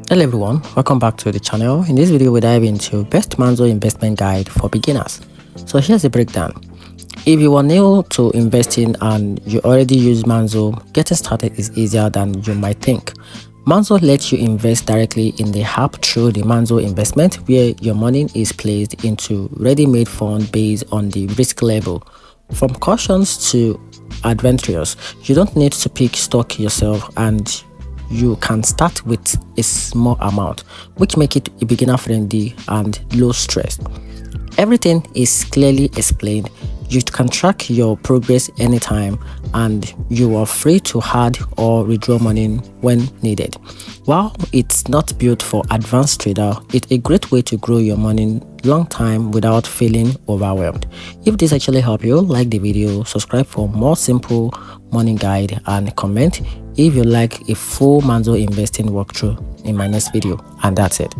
Hello everyone, welcome back to the channel. In this video we dive into best Monzo investment guide for beginners. So here's the breakdown. If you are new to investing and you already use Monzo, getting started is easier than you might think. Monzo lets you invest directly in the app through the Monzo investment, where your money is placed into ready-made fund based on the risk level. From cautions to adventurous, you don't need to pick stock yourself, and you can start with a small amount, which make it a beginner friendly and low stress. Everything is clearly explained. You can track your progress anytime, and you are free to add or withdraw money when needed. While it's not built for advanced trader, it's a great way to grow your money long time without feeling overwhelmed. If this actually helped you, like the video, subscribe for more simple money guide, and comment if you like a full Monzo investing walkthrough in my next video. And that's it.